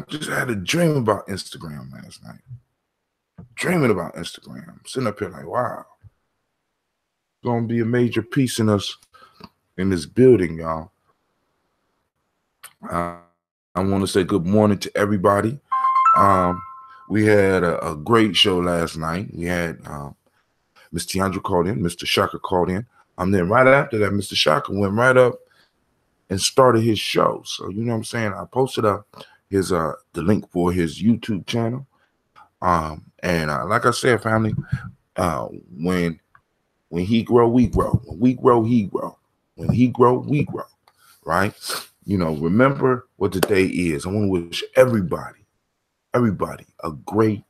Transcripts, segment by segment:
just had a dream about Instagram last night. Dreaming about Instagram. Sitting up here like, wow. Gonna be a major piece in us in this building, y'all. I want to say good morning to everybody. We had a great show last night. We had Ms. Tiandra called in, Mr. Shaka called in. Then right after that, Mr. Shaka went right up and started his show. So you know what I'm saying? I posted up his the link for his YouTube channel. And like I said, family, when he grow, we grow. When we grow, he grow. When he grow, we grow. Right? You know, remember what the day is. I want to wish everybody a great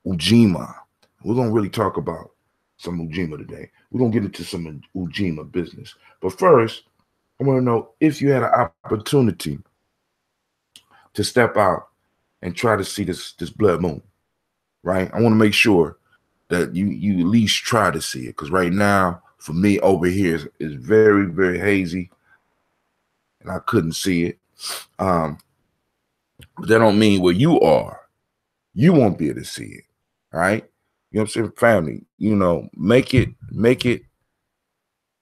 Ujima. We're going to really talk about some Ujima today. We're going to get into some Ujima business. But first, I want to know if you had an opportunity to step out and try to see this blood moon, right? I want to make sure that you at least try to see it, because right now, for me over here, is very, very hazy, and I couldn't see it. But that don't mean where you are, you won't be able to see it, right? You know what I'm saying? Family, you know, make it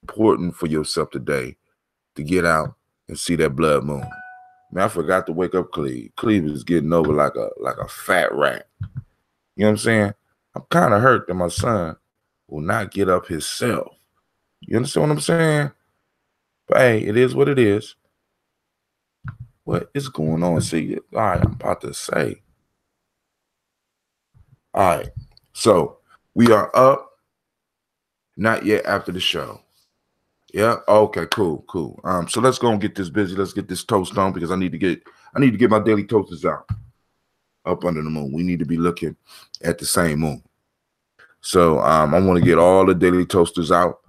important for yourself today to get out and see that blood moon. Man, I forgot to wake up Cleve. Cleve is getting over like a fat rat. You know what I'm saying? I'm kind of hurt that my son will not get up himself. You understand what I'm saying? But hey, it is what it is. What is going on? See, all right, I'm about to say. All right, so we are up. Not yet after the show. Yeah. Okay. Cool. So let's go and get this busy. Let's get this toast on, because I need to get my daily toasters out up under the moon. We need to be looking at the same moon. So I want to get all the daily toasters out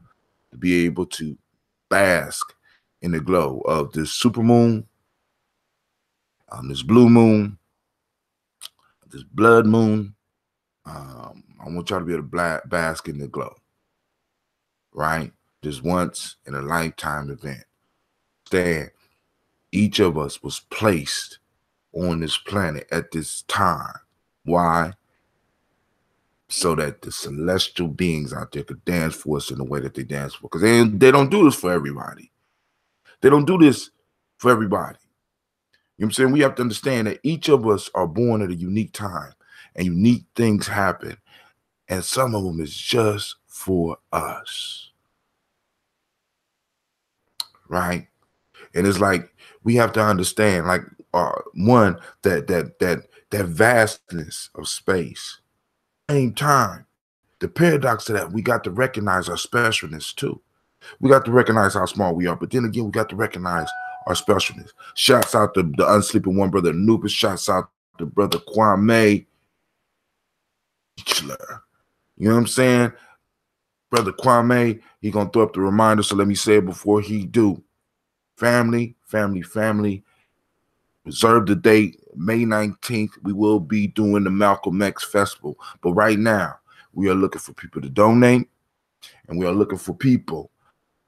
to be able to bask in the glow of this super moon, this blue moon, this blood moon. I want y'all to be able to bask in the glow, right? This once in a lifetime event. That each of us was placed on this planet at this time. Why? So that the celestial beings out there could dance for us in the way that they dance for. Because they don't do this for everybody. They don't do this for everybody. You know what I'm saying? We have to understand that each of us are born at a unique time, and unique things happen. And some of them is just for us. Right? And it's like we have to understand, like, one, that vastness of space. Same time, the paradox to that, we got to recognize our specialness too. We got to recognize how small we are, but then again, we got to recognize our specialness. Shouts out to the unsleeping one, brother Anubis. Shouts out to brother Kwame. You know what I'm saying? Brother Kwame, he gonna throw up the reminder, so let me say it before he do. Family. Reserve the date, May 19th. We will be doing the Malcolm X Festival. But right now, we are looking for people to donate, and we are looking for people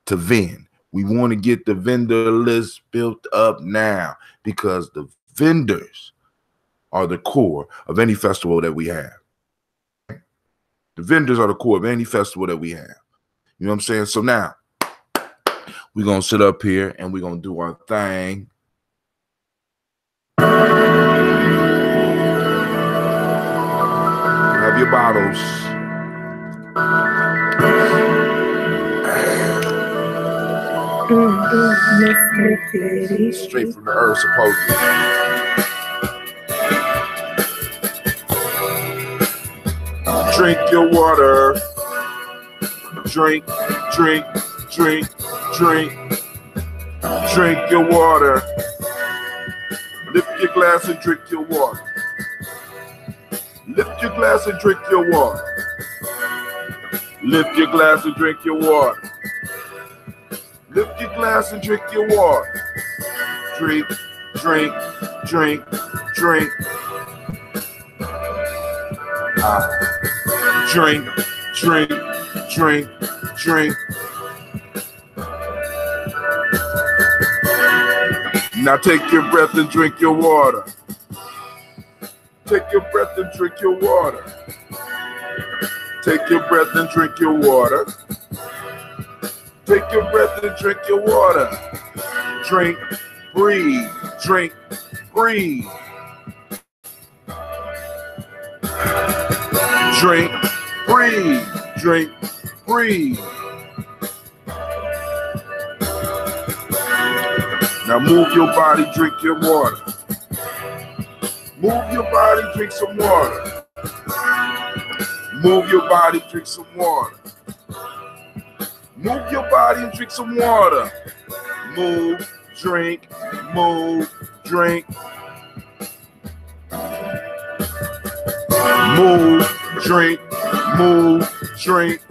to vend. We want to get the vendor list built up now, because the vendors are the core of any festival that we have. The vendors are the core of any festival that we have. You know what I'm saying? So now, we're going to sit up here and we're going to do our thing. Have your bottles. Straight from the earth, supposedly. Drink your water. Drink. Drink your water. Lift your glass and drink your water. Lift your glass and drink your water. Lift your glass and drink your water. Lift your glass and drink your water. Drink. Drink. Now take your breath and drink your water. Take your breath and drink your water. Take your breath and drink your water. Take your breath and drink your water. Drink, breathe, drink, breathe. Drink, breathe, drink, breathe. Now move your body, drink your water. Move your body, drink some water. Move your body, drink some water. Move your body and drink some water. Move, drink, move, drink. Move, drink, move, drink.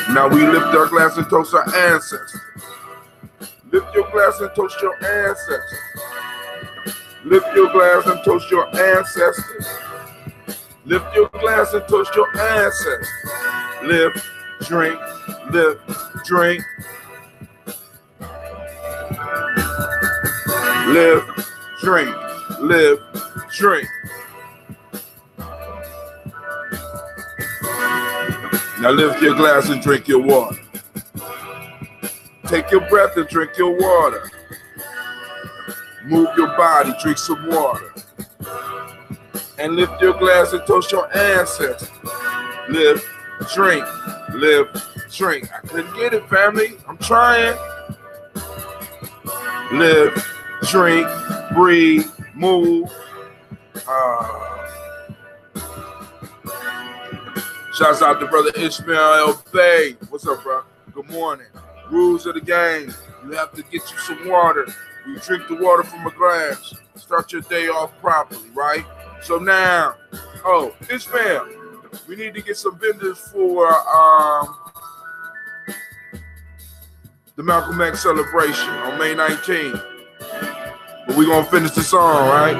Now we lift our glass and toast our ancestors. Lift your glass and toast your ancestors. Lift your glass and toast your ancestors. Lift your glass and toast your ancestors. Lift, drink, lift, drink. Lift, drink, live, drink. Now lift your glass and drink your water. Take your breath and drink your water. Move your body, drink some water. And lift your glass and toast your ancestors. Live, drink, live, drink. I couldn't get it, family. I'm trying. Live, drink, breathe, move. Shouts out to brother Ishmael Bay. What's up, bro? Good morning. Rules of the game. You have to get you some water. You drink the water from a glass. Start your day off properly, right? So now, Ishmael, we need to get some vendors for the Malcolm X celebration on May 19th. But we're going to finish the song, right?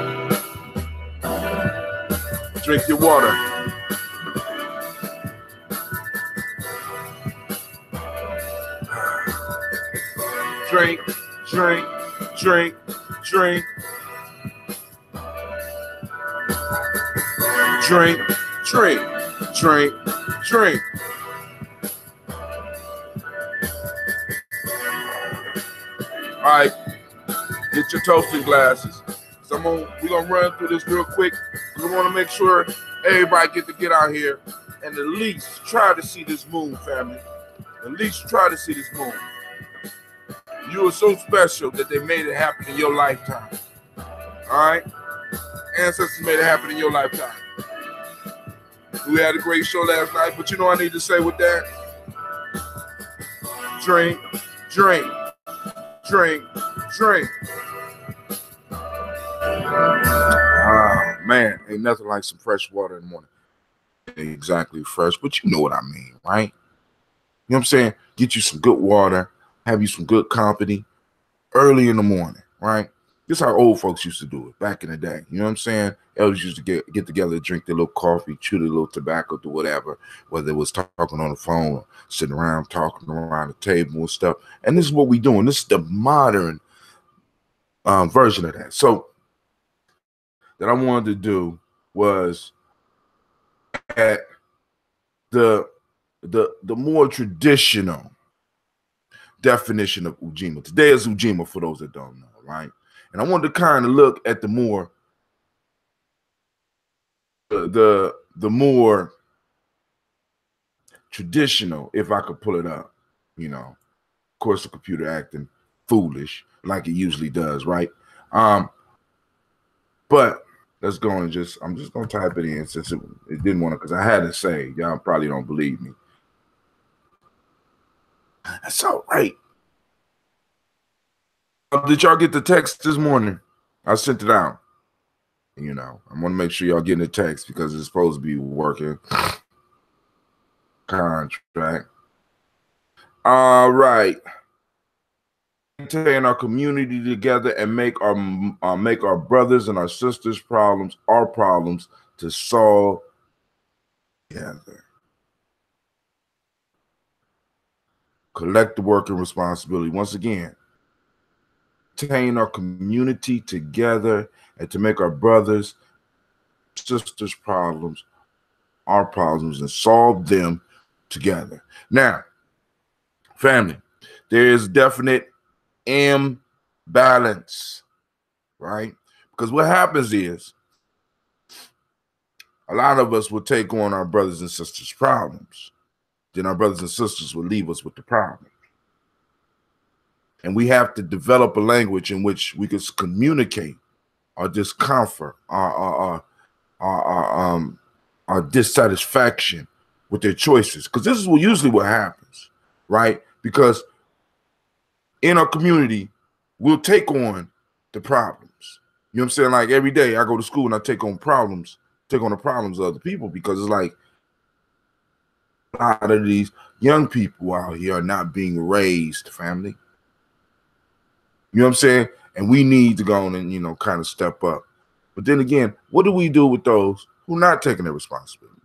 Drink your water. Drink, drink, drink, drink. Drink, drink, drink, drink. All right, get your toasting glasses. So we're gonna run through this real quick. We want to make sure everybody get out here and at least try to see this moon, family. At least try to see this moon. You are so special that they made it happen in your lifetime. All right? Ancestors made it happen in your lifetime. We had a great show last night, but you know what I need to say with that? Drink, drink, drink, drink. Oh, man, ain't nothing like some fresh water in the morning. Ain't exactly fresh, but you know what I mean, right? You know what I'm saying? Get you some good water. Have you some good company early in the morning, right? This is how old folks used to do it back in the day. You know what I'm saying? Elders used to get together, drink their little coffee, chew their little tobacco, do whatever, whether it was talking on the phone or sitting around talking around the table and stuff. And this is what we're doing. This is the modern version of that. So that I wanted to do was at the more traditional definition of Ujima. Today is Ujima for those that don't know, right? And I wanted to kind of look at the more the more traditional, if I could pull it up, you know. Of course, the computer acting foolish like it usually does, right? But let's go and I'm just gonna type it in since it didn't want to, because I had to say, y'all probably don't believe me. That's all right. Did y'all get the text this morning? I sent it out. You know, I want to make sure y'all getting the text because it's supposed to be working. Contract. All right. Maintain our community together and make our brothers and our sisters' problems our problems to solve together. Collective work and responsibility. Once again, maintain our community together and to make our brothers, sisters' problems our problems and solve them together. Now, family, there is definite imbalance, right? Because what happens is a lot of us will take on our brothers and sisters' problems. Then our brothers and sisters will leave us with the problem. And we have to develop a language in which we can communicate our discomfort, our dissatisfaction with their choices. Because this is usually what happens, right? Because in our community, we'll take on the problems. You know what I'm saying? Like every day I go to school and I take on the problems of other people, because it's like a lot of these young people out here are not being raised, family. You know what I'm saying? And we need to go on and, kind of step up. But then again, what do we do with those who are not taking their responsibility?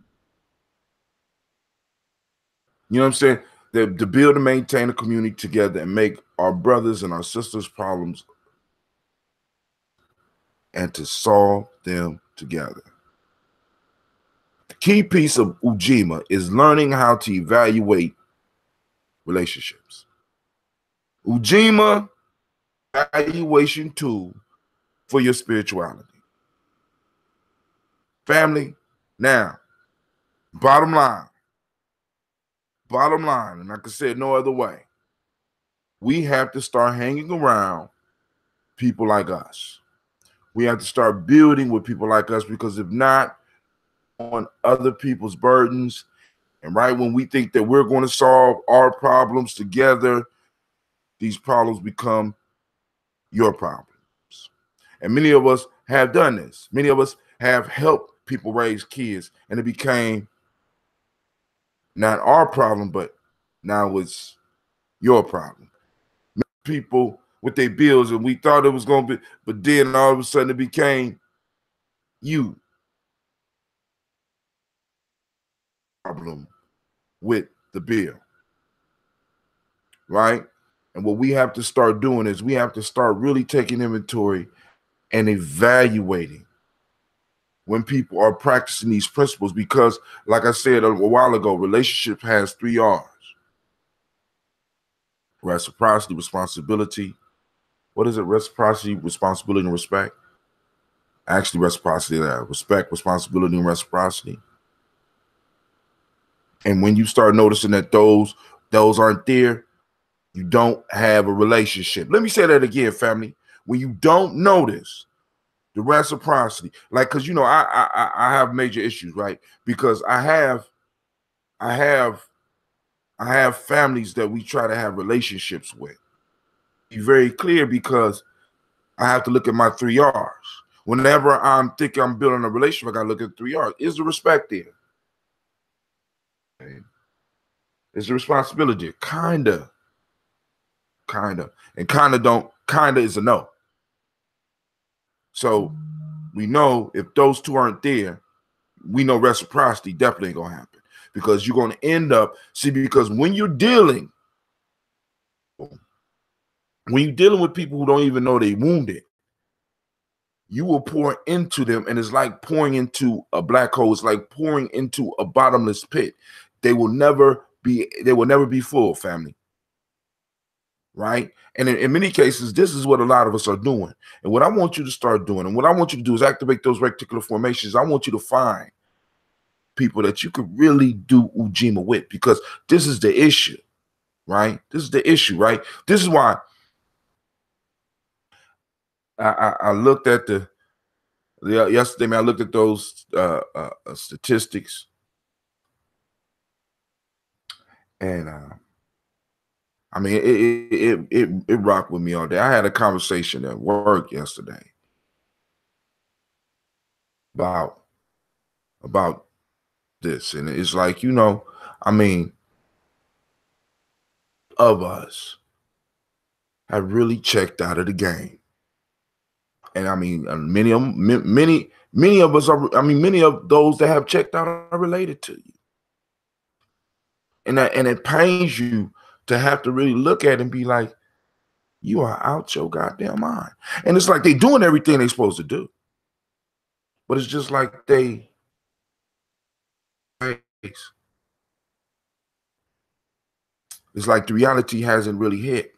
You know what I'm saying? To build and maintain a community together and make our brothers and our sisters' problems and to solve them together. The key piece of Ujima is learning how to evaluate relationships. Ujima evaluation tool for your spirituality. Family, now, bottom line, and like I said, no other way, we have to start hanging around people like us. We have to start building with people like us, because if not, on other people's burdens, and right when we think that we're going to solve our problems together, these problems become your problems. And many of us have done this. Many of us have helped people raise kids, and it became not our problem, but now it's your problem. People with their bills, and we thought it was going to be, but then all of a sudden it became you problem with the bill, right? And what we have to start doing is we have to start really taking inventory and evaluating when people are practicing these principles, because like I said a while ago, relationship has 3 R's: reciprocity, responsibility. What is it? Reciprocity, responsibility, and respect. Actually, reciprocity, respect, responsibility, and reciprocity. And when you start noticing that those aren't there, you don't have a relationship. Let me say that again, family. When you don't notice the reciprocity, like, because I have major issues, right? Because I have families that we try to have relationships with. Be very clear, because I have to look at my 3 R's. Whenever I'm thinking I'm building a relationship, I gotta look at 3 R's. Is the respect there? Is the responsibility? Kinda. And kinda is a no. So we know if those 2 aren't there, we know reciprocity definitely ain't gonna happen, because you're gonna end up, because when you're dealing with people who don't even know they wounded, you will pour into them, and it's like pouring into a black hole. It's like pouring into a bottomless pit. They will never be full, family. Right? And in many cases, this is what a lot of us are doing. And what I want you to start doing, and what I want you to do, is activate those reticular formations. I want you to find people that you could really do Ujima with, because this is the issue, right? This is the issue, right? This is why I looked at yesterday, man. I looked at those statistics, and I mean, it rocked with me all day. I had a conversation at work yesterday about this, and it's like, I mean, of us have really checked out of the game. And I mean, many of us are, many of those that have checked out are related to you. And it pains you to have to really look at it and be like, you are out your goddamn mind. And it's like they doing everything they're supposed to do. But it's just like it's like the reality hasn't really hit.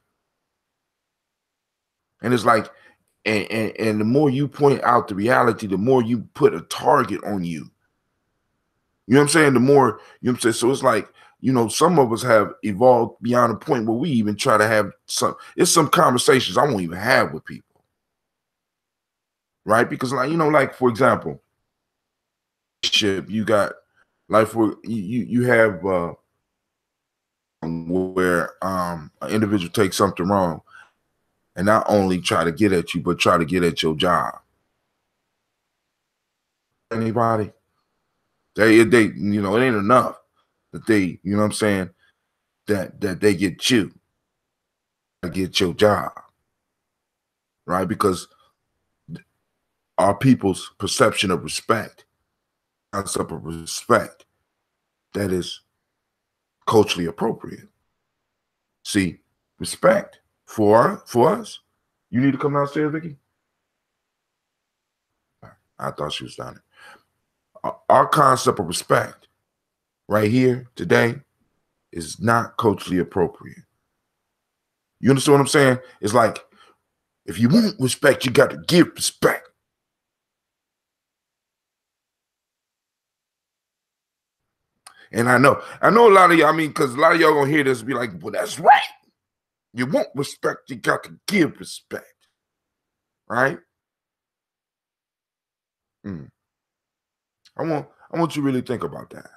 And it's like, and the more you point out the reality, the more you put a target on you. You know what I'm saying? The more, you know what I'm saying? So it's like, you know, some of us have evolved beyond a point where we even try to have some conversations I won't even have with people. Right? Because, like, you know, like, for example, you got, like, for you have where an individual takes something wrong and not only try to get at you, but try to get at your job. Anybody? They, you know, it ain't enough that they, you know what I'm saying, that they get you, get your job, right? Because our people's perception of respect, concept of respect, that is culturally appropriate. See, respect for us. You need to come downstairs, Vicky. I thought she was down there. Our concept of respect right here today is not culturally appropriate. You understand what I'm saying? It's like, if you want respect, you got to give respect. And I know a lot of y'all, I mean, because a lot of y'all gonna hear this and be like, well, that's right. You want respect, you got to give respect. Right? I want you to really think about that.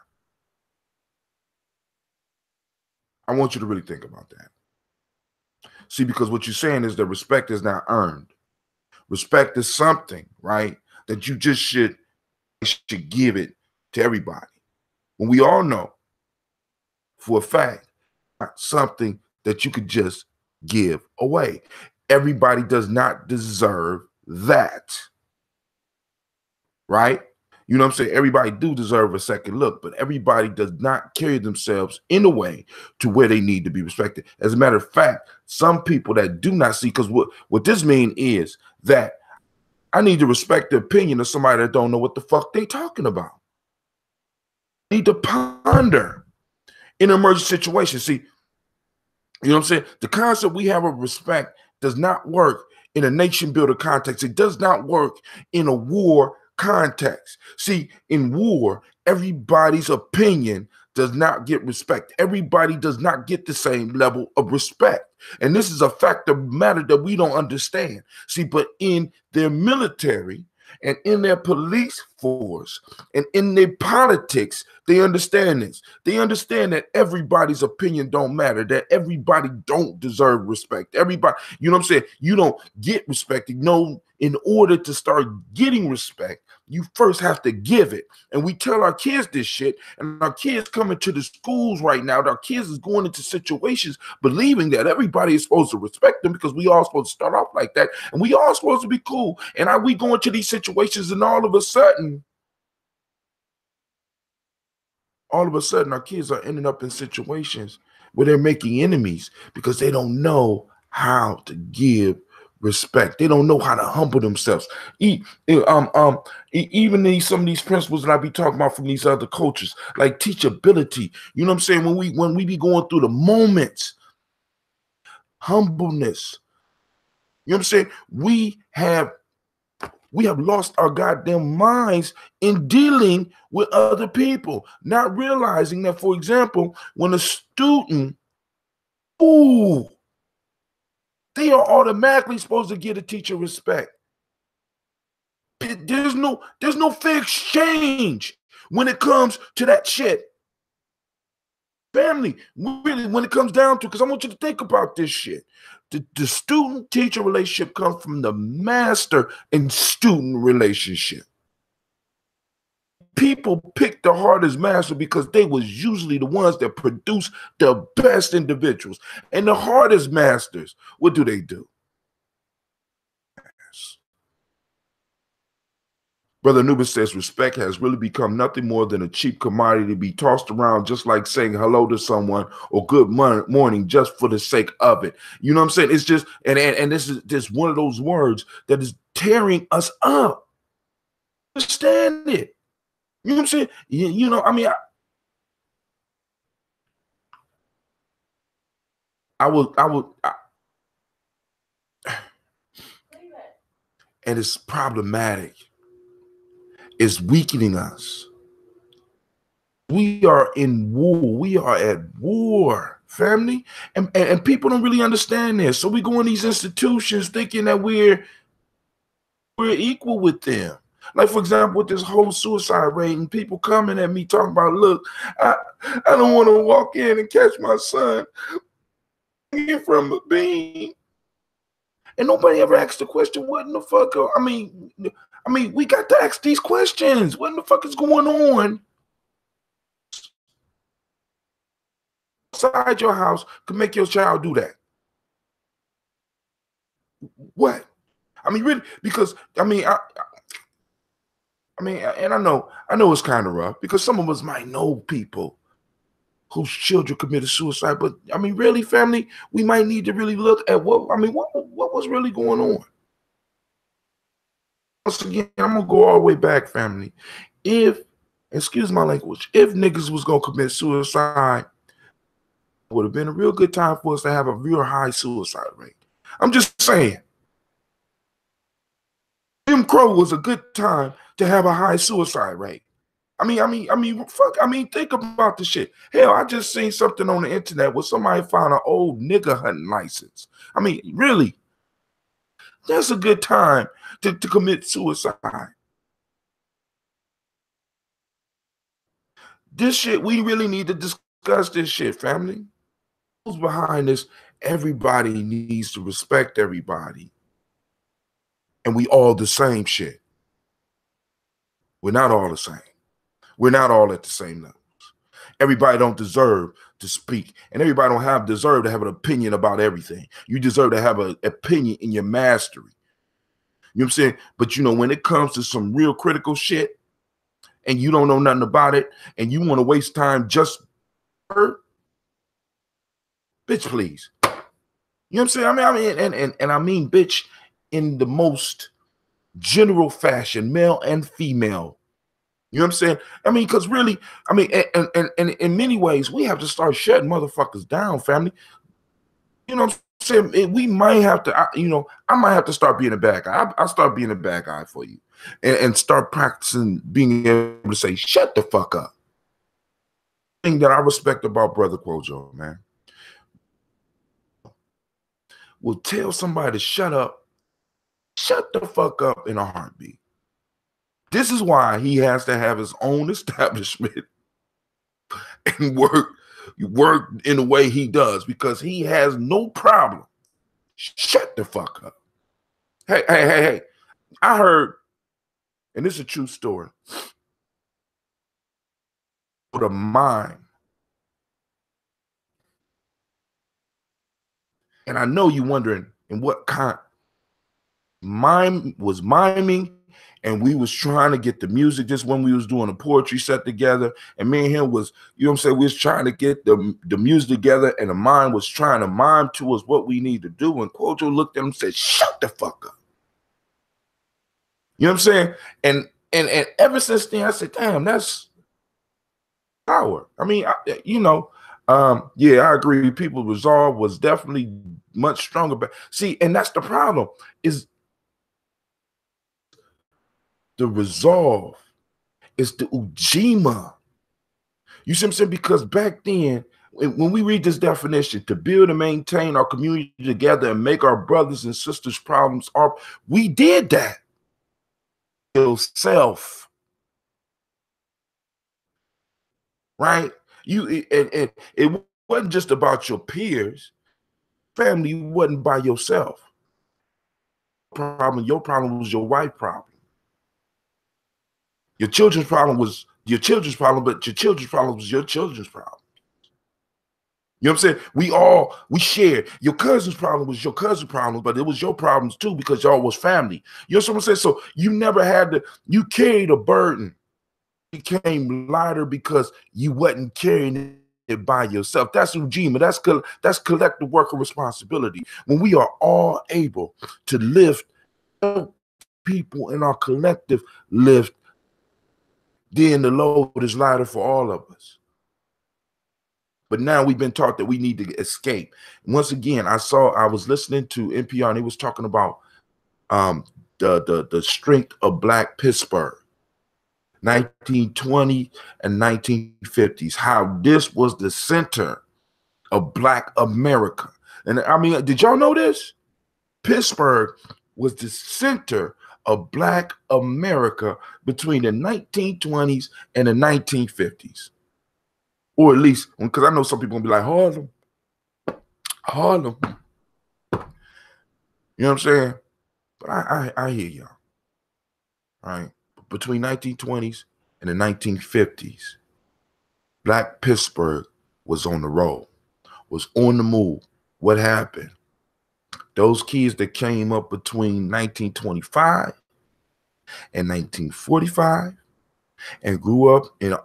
I want you to really think about that. See, because what you're saying is that respect is not earned. Respect is something, right, that you just should give it to everybody. When we all know for a fact, not something that you could just give away. Everybody does not deserve that. Right? You know what I'm saying? Everybody do deserve a second look, but everybody does not carry themselves in a way to where they need to be respected. As a matter of fact, some people that do not see, because what this means is that I need to respect the opinion of somebody that don't know what the fuck they talking about. I need to ponder in an emergency situation. See, you know what I'm saying? The concept we have of respect does not work in a nation builder context. It does not work in a war context. See, in war, everybody's opinion does not get respect. Everybody does not get the same level of respect. And this is a fact of matter that we don't understand. See, but in their military and in their police force and in their politics, they understand this. They understand that everybody's opinion don't matter, that everybody don't deserve respect. Everybody, you know what I'm saying? You don't get respect. You know, in order to start getting respect, you first have to give it. And we tell our kids this shit, and our kids coming to the schools right now, our kids is going into situations believing that everybody is supposed to respect them because we all supposed to start off like that, and we all supposed to be cool. And are we going to these situations, and all of a sudden, our kids are ending up in situations where they're making enemies because they don't know how to give respect. They don't know how to humble themselves. Even some of these principles that I be talking about from these other cultures, like teachability. You know what I'm saying? When we be going through the moments, humbleness. You know what I'm saying? We have lost our goddamn minds in dealing with other people, not realizing that, for example, when a student, they are automatically supposed to give a teacher respect. There's no fair exchange when it comes to that shit. Family, really, when it comes down to, because I want you to think about this shit. The student-teacher relationship comes from the master and student relationship. People pick the hardest master because they was usually the ones that produce the best individuals. And the hardest masters, what do? Brother Anubis says respect has really become nothing more than a cheap commodity to be tossed around, just like saying hello to someone or good morning just for the sake of it. You know what I'm saying? It's just, and this is just one of those words that is tearing us up. Understand it. You know what I'm saying? You know, I mean, and it's problematic. It's weakening us. We are in war. We are at war, family. And people don't really understand this. So we go in these institutions thinking that we're equal with them. Like, for example, with this whole suicide rate and people coming at me talking about, look, I don't want to walk in and catch my son from a beam. And nobody ever asked the question, what in the fuck? I mean, we got to ask these questions. What in the fuck is going on outside your house could make your child do that? What? I mean, really? Because I mean, and I know it's kind of rough because some of us might know people whose children committed suicide, but I mean, really, family, we might need to really look at what was really going on. Once again, I'm gonna go all the way back, family. If, excuse my language, if niggas was gonna commit suicide, it would have been a real good time for us to have a real high suicide rate. I'm just saying. Jim Crow was a good time to have a high suicide rate. Think about the shit. Hell, I just seen something on the internet where somebody found an old nigger hunting license. I mean, really, that's a good time to commit suicide. This shit, we really need to discuss this shit, family. Who's behind this? Everybody needs to respect everybody. And we all the same shit. We're not all the same. We're not all at the same levels. Everybody don't deserve to speak, and everybody don't deserve to have an opinion about everything. You deserve to have an opinion in your mastery. You know what I'm saying? But you know, when it comes to some real critical shit, and you don't know nothing about it, and you want to waste time just for, bitch, please. You know what I'm saying? I mean, bitch, in the most general fashion, male and female. You know what I'm saying? I mean, because really, I mean, and in many ways, we have to start shutting motherfuckers down, family. You know what I'm saying? We might have to, I might have to start being a bad guy. I'll start being a bad guy for you and start practicing being able to say, shut the fuck up. Thing that I respect about Brother Quojo, man, will tell somebody to shut the fuck up in a heartbeat. This is why he has to have his own establishment and work in the way he does, because he has no problem. Shut the fuck up. Hey. I heard, and this is a true story, the mime. And I know you wondering in what kind. Mime was miming, and we was trying to get the music just when we was doing a poetry set together, and me and him was, you know what I'm saying, we was trying to get the music together, and the mime was trying to mime to us what we need to do, and Quojo looked at him and said, shut the fuck up. You know what I'm saying? And ever since then, I said, damn, that's power. I mean, yeah, I agree. People's resolve was definitely much stronger. But see, and that's the problem, is the resolve is the Ujima. You see what I'm saying? Because back then, when we read this definition, to build and maintain our community together and make our brothers and sisters' problems up, we did that. Yourself, right? And it wasn't just about your peers. Family wasn't by yourself. Your problem was your wife problem. Your children's problem was your children's problem, but your children's problem was your children's problem. You know what I'm saying? We shared. Your cousin's problem was your cousin's problem, but it was your problems too because y'all was family. You know what I'm saying? So you never had to, you carried a burden. It became lighter because you wasn't carrying it by yourself. That's Ujima. That's collective worker responsibility. When we are all able to lift people in our collective lift, then the load is lighter for all of us. But now we've been taught that we need to escape. Once again, I was listening to NPR and he was talking about the strength of Black Pittsburgh, 1920 and 1950s, how this was the center of Black America. And I mean, did y'all know this? Pittsburgh was the center of Black America between the 1920s and the 1950s. Or at least, because I know some people gonna be like, Harlem. You know what I'm saying? But I hear y'all. Right? Between 1920s and the 1950s, Black Pittsburgh was on the roll, was on the move. What happened? Those kids that came up between 1925 and 1945 and grew up in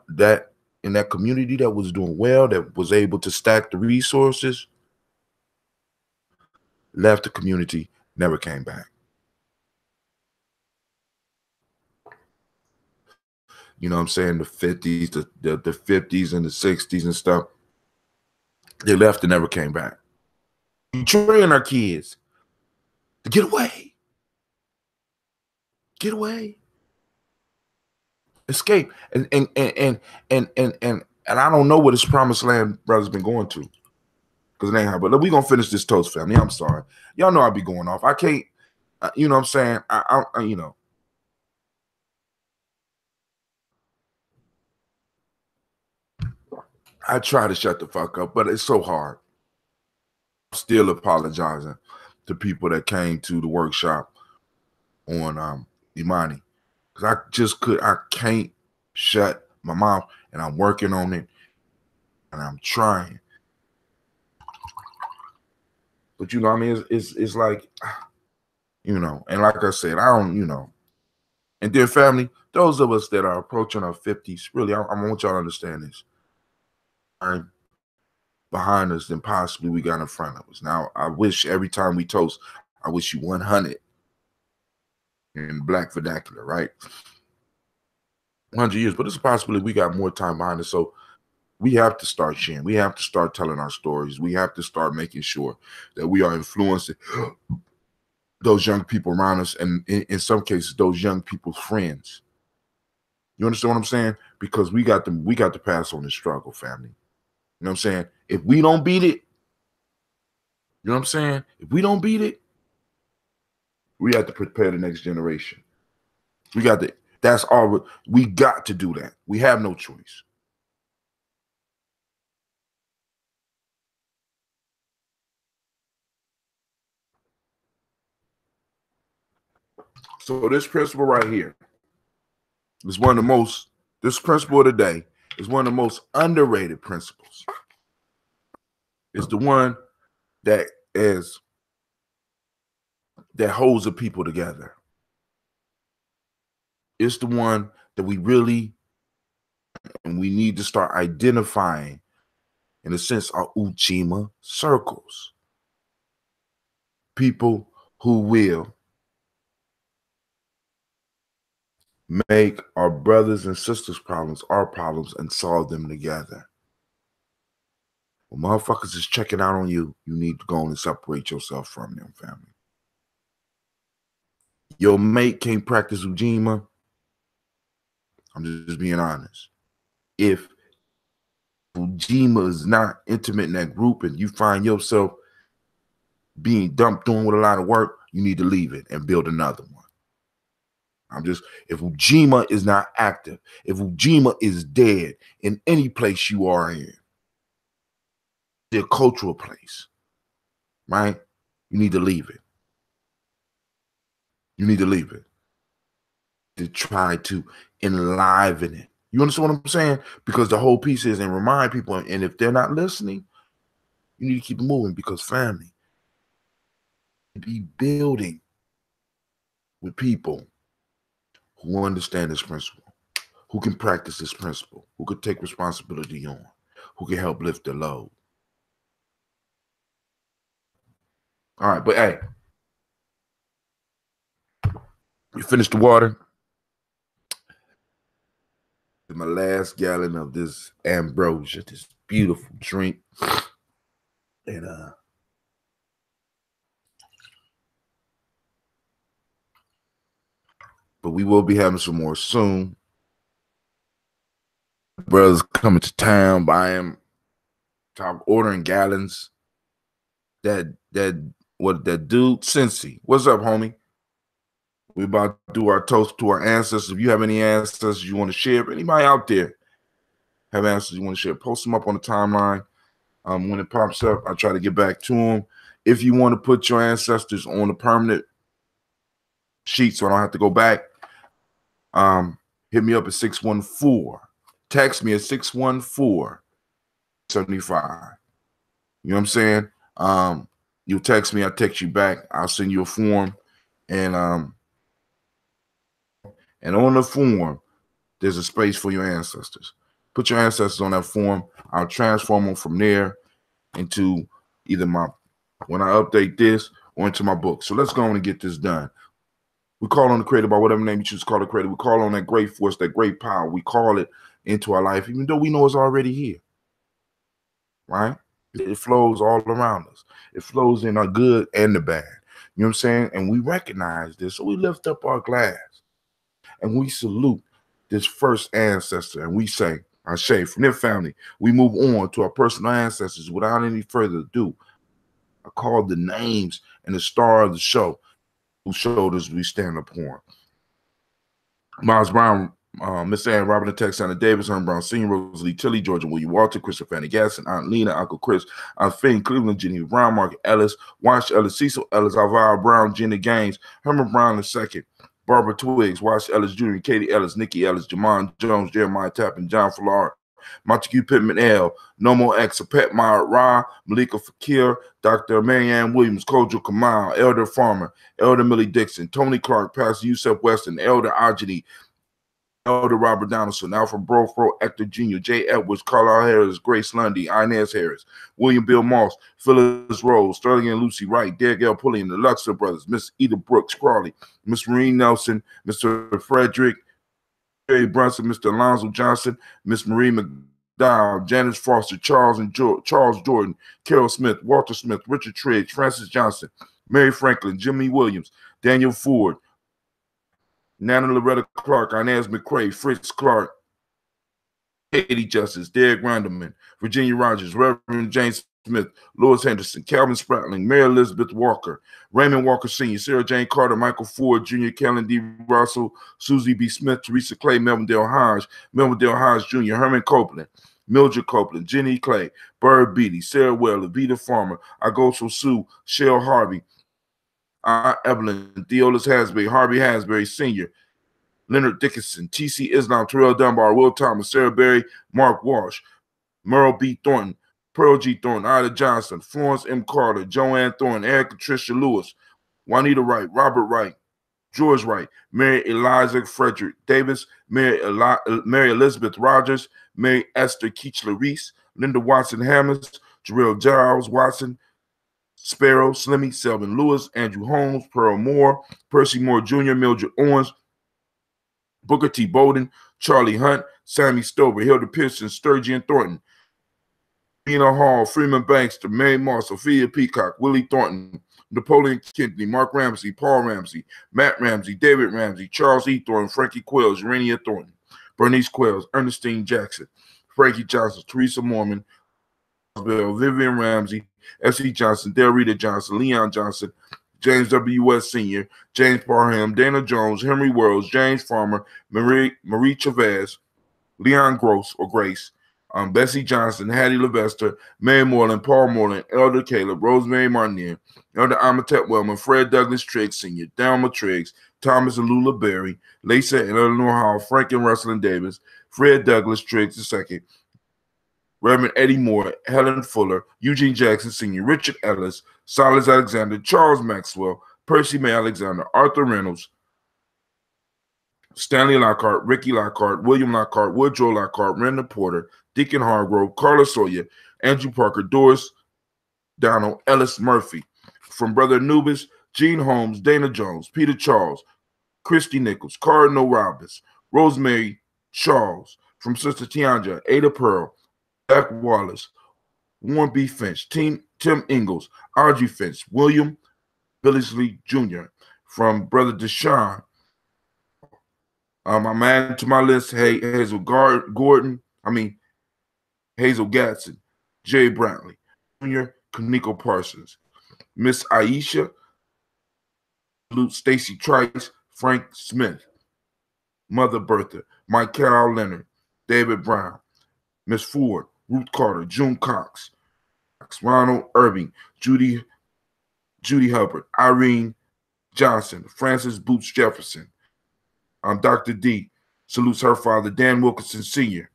that community that was doing well, that was able to stack the resources, left the community, never came back. You know what I'm saying? The 50s, the 50s and the 60s and stuff, they left and never came back. We train our kids to get away. Get away. Escape. And I don't know what this promised land brother's been going to. Because it ain't how, but we're gonna finish this toast, family. I'm sorry. Y'all know I'll be going off. I can't, you know what I'm saying? I you know. I try to shut the fuck up, but it's so hard. I'm still apologizing to people that came to the workshop on Imani. Because I can't shut my mouth, and I'm working on it, and I'm trying. But you know what I mean? It's like, you know, and like I said, I don't, you know. And dear family, those of us that are approaching our 50s, really, I want y'all to understand this. I'm behind us than possibly we got in front of us. Now, I wish every time we toast, I wish you 100 in Black vernacular, right? 100 years, but it's a possibility we got more time behind us. So we have to start sharing. We have to start telling our stories. We have to start making sure that we are influencing those young people around us, and in some cases, those young people's friends. You understand what I'm saying? Because we got to pass on this struggle, family. You know what I'm saying? If we don't beat it, you know what I'm saying? If we don't beat it, we have to prepare the next generation. We got to, that's all, we got to do that. We have no choice. So this principle right here is one of the most, this principle of the day is one of the most underrated principles. It's the one that holds the people together. It's the one that we really, and we need to start identifying, in a sense, our Ujima circles. People who will make our brothers and sisters' problems our problems and solve them together. When motherfuckers is checking out on you, you need to go and separate yourself from them, family. Your mate can't practice Ujima. I'm just being honest. If Ujima is not intimate in that group and you find yourself being dumped on with a lot of work, you need to leave it and build another one. If Ujima is not active, if Ujima is dead in any place you are in, the cultural place, right? You need to leave it. You need to leave it to try to enliven it. You understand what I'm saying? Because the whole piece is, and remind people, and if they're not listening, You need to keep it moving because family, be building with people who understand this principle, who can practice this principle, who can take responsibility on, who can help lift the load. All right, but hey, you finished the water. My last gallon of this ambrosia, this beautiful drink. And but we will be having some more soon. Brothers coming to town, buying, ordering gallons. That dude, Cincy. What's up, homie? We're about to do our toast to our ancestors. If you have any ancestors you want to share, anybody out there have ancestors you want to share, post them up on the timeline. When it pops up, I try to get back to them. If you want to put your ancestors on a permanent sheet so I don't have to go back, hit me up at 614. Text me at 614-75. You know what I'm saying? You text me, I'll text you back. I'll send you a form. And on the form, there's a space for your ancestors. Put your ancestors on that form. I'll transform them from there into either when I update this or into my book. So let's go on and get this done. We call on the creator by whatever name you choose to call the creator. We call on that great force, that great power. We call it into our life, even though we know it's already here. Right? It flows all around us. It flows in our good and the bad. You know what I'm saying? And we recognize this. So we lift up our glass and we salute this first ancestor. And we say, Ashe, from their family, we move on to our personal ancestors without any further ado. I call the names and the star of the show whose shoulders we stand upon. Miles Brown, Miss Ann, Robert Texana Davis, Herm Brown Sr., Rosalie Tilly, Georgia William Walter, Christopher Fanny Gasson, Aunt Lena, Uncle Chris, Aunt Finn, Cleveland, Jenny Brown, Mark Ellis, Wash Ellis, Cecil Ellis, Alvaro Brown, Jenny Gaines, Herman Brown II, Barbara Twiggs, Wash Ellis Jr., Katie Ellis, Nikki Ellis, Jamon Jones, Jeremiah Tappan, John Flard, Montague Pittman L, Nomo X, Pet Meyer Ra, Malika Fakir, Dr. Marianne Williams, Kojo Kamal, Elder Farmer, Elder Millie Dixon, Tony Clark, Pastor Yusef Weston, Elder Ajani, Elder Robert Donaldson, Alfred Brofro, Hector Jr., J. Edwards, Carlisle Harris, Grace Lundy, Inez Harris, William Bill Moss, Phyllis Rose, Sterling and Lucy Wright, Derek L. Pulliam, the Luxor Brothers, Miss Eda Brooks Crawley, Miss Maureen Nelson, Mr. Frederick Jerry Brunson, Mr. Alonzo Johnson, Miss Marie McDowell, Janice Foster, Charles Jordan, Carol Smith, Walter Smith, Richard Triggs, Francis Johnson, Mary Franklin, Jimmy Williams, Daniel Ford, Nana Loretta Clark, Inez McCrae, Fritz Clark, Katie Justice, Derek Ronderman, Virginia Rogers, Reverend James Smith, Louis Henderson, Calvin Spratling, Mary Elizabeth Walker, Raymond Walker Sr., Sarah Jane Carter, Michael Ford Jr., Kellen D. Russell, Susie B. Smith, Teresa Clay, Melvin Dale Hodge Jr., Herman Copeland, Mildred Copeland, Jenny Clay, Bird Beatty, Sarah Well, Levita Farmer, Agoso Sue, Shell Harvey, Evelyn, Theolis Hasbury, Harvey Hasbury Sr., Leonard Dickinson, T.C. Islam, Terrell Dunbar, Will Thomas, Sarah Berry, Mark Walsh, Merle B. Thornton, Pearl G. Thornton, Ida Johnson, Florence M. Carter, Joanne Thornton, Erica Tricia Lewis, Juanita Wright, Robert Wright, George Wright, Mary Eliza Frederick Davis, Mary Elizabeth Rogers, Mary Esther Keechler Reese, Linda Watson Hammers, Jarrell Giles Watson, Sparrow, Slimmy, Selvin Lewis, Andrew Holmes, Pearl Moore, Percy Moore Jr., Mildred Owens, Booker T. Bowden, Charlie Hunt, Sammy Stover, Hilda Pearson, Sturgeon Thornton, Nina Hall, Freeman Bankster, Mary Moss, Sophia Peacock, Willie Thornton, Napoleon Kennedy, Mark Ramsey, Paul Ramsey, Matt Ramsey, David Ramsey, Charles E. Thornton, Frankie Quells, Urania Thornton, Bernice Quells, Ernestine Jackson, Frankie Johnson, Teresa Mormon, Vivian Ramsey, S.E. Johnson, Del Rita Johnson, Leon Johnson, James W. West Sr., James Parham, Dana Jones, Henry Wells, James Farmer, Marie Chavez, Leon Gross or Grace, Bessie Johnson, Hattie Levester, Mary Moreland, Paul Moreland, Elder Caleb, Rosemary Marnier, Elder Amatet Wellman, Fred Douglas Triggs Sr., Dalma Triggs, Thomas and Lula Berry, Lisa and Eleanor Hall, Frank and Russell Davis, Fred Douglas Triggs II, Reverend Eddie Moore, Helen Fuller, Eugene Jackson Sr., Richard Ellis, Silas Alexander, Charles Maxwell, Percy May Alexander, Arthur Reynolds, Stanley Lockhart, Ricky Lockhart, William Lockhart, Woodrow Lockhart, Randall Porter, Deacon Hargrove, Carla Sawyer, Andrew Parker, Doris Donald, Ellis Murphy. From Brother Anubis, Gene Holmes, Dana Jones, Peter Charles, Christy Nichols, Cardinal Robbins, Rosemary Charles. From Sister Tiandra, Ada Pearl, Jack Wallace, Warren B. Finch, Tim Ingalls, Audrey Finch, William Billingsley Jr. From Brother Deshaun, my man to my list, Hazel Gordon, Hazel Gatson, Jay Brantley, Jr., Kaniko Parsons, Miss Aisha, Stacy Trice, Frank Smith, Mother Bertha, Mike Carroll Leonard, David Brown, Miss Ford, Ruth Carter, June Cox, Ronald Irving, Judy Hubbard, Irene Johnson, Francis Boots Jefferson, Dr. D salutes her father, Dan Wilkinson Sr.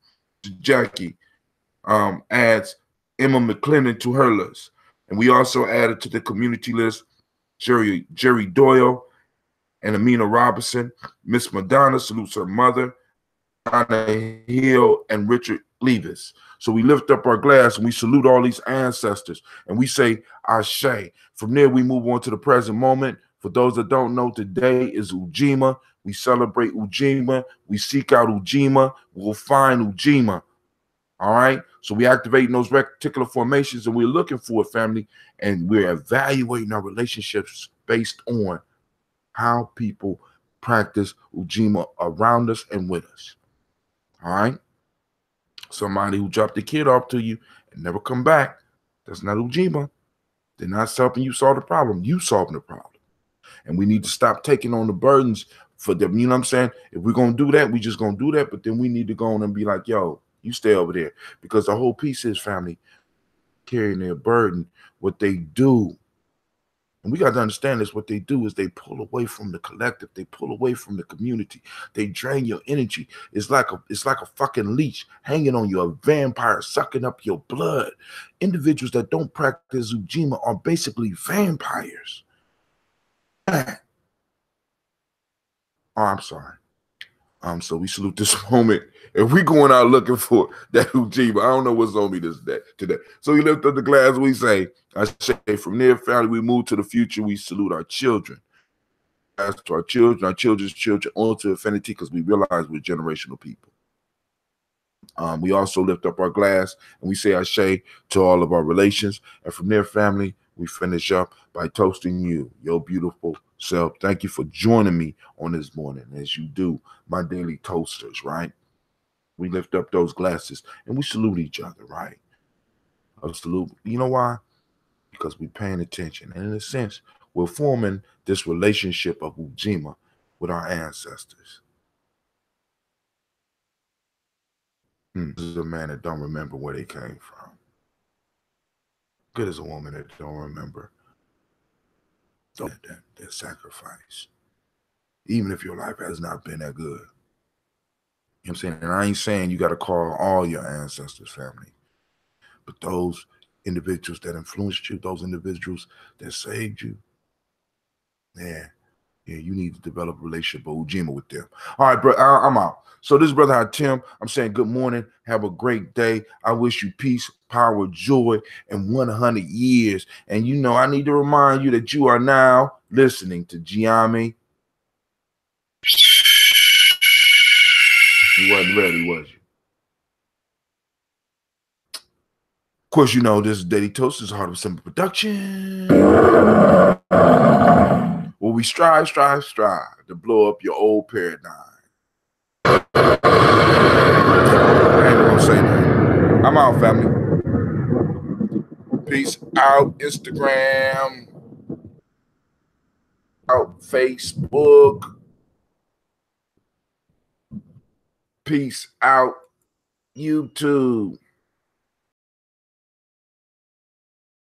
Jackie adds Emma McClendon to her list. And we also added to the community list Jerry Doyle and Amina Robinson. Miss Madonna salutes her mother, Donna Hill, and Richard Levis. So we lift up our glass and we salute all these ancestors and we say Ashe. From there, we move on to the present moment. For those that don't know, today is Ujima. We celebrate Ujima. We seek out Ujima. We'll find Ujima. All right. So we activating those reticular formations and we're looking for a family and we're evaluating our relationships based on how people practice Ujima around us and with us. All right. Somebody who dropped the kid off to you and never come back, that's not Ujima. They're not helping you solve the problem. You solving the problem. And we need to stop taking on the burdens for them. You know what I'm saying? If we're going to do that, we just going to do that. But then we need to go on and be like, yo, you stay over there. Because the whole piece is family carrying their burden. What they do, and we got to understand this, what they do is they pull away from the collective. They pull away from the community. They drain your energy. It's like a fucking leech hanging on you, a vampire sucking up your blood. Individuals that don't practice Ujima are basically vampires. Oh, I'm sorry. So we salute this moment. If we going out looking for that Ujima, I don't know what's on me today. So we lift up the glass, we say, I say, from there, family, we move to the future, we salute our children. As to our children's children, on to infinity, because we realize we're generational people. We also lift up our glass and we say Ashe to all of our relations. And from there, family, we finish up by toasting you, your beautiful self. Thank you for joining me on this morning, as you do my daily toasters, right? We lift up those glasses and we salute each other, right? A salute. You know why? Because we're paying attention. And in a sense, we're forming this relationship of Ujima with our ancestors. This is a man that don't remember where they came from. Good as a woman that don't remember that sacrifice. Even if your life has not been that good. You know what I'm saying? And I ain't saying you got to call all your ancestors family. But those individuals that influenced you, those individuals that saved you, yeah, you need to develop a relationship with Ujima with them. All right, bro, I'm out. So this brother had Tim. I'm saying good morning. Have a great day. I wish you peace, power, joy, and 100 years. And you know, I need to remind you that you are now listening to Gye-Nyame. You wasn't ready, was you? Of course, you know this Daily Toast is a Heart of Simple production. Well, we strive to blow up your old paradigm. I ain't gonna say that. I'm out, family. Peace out, Instagram, out, Facebook. Peace out, YouTube.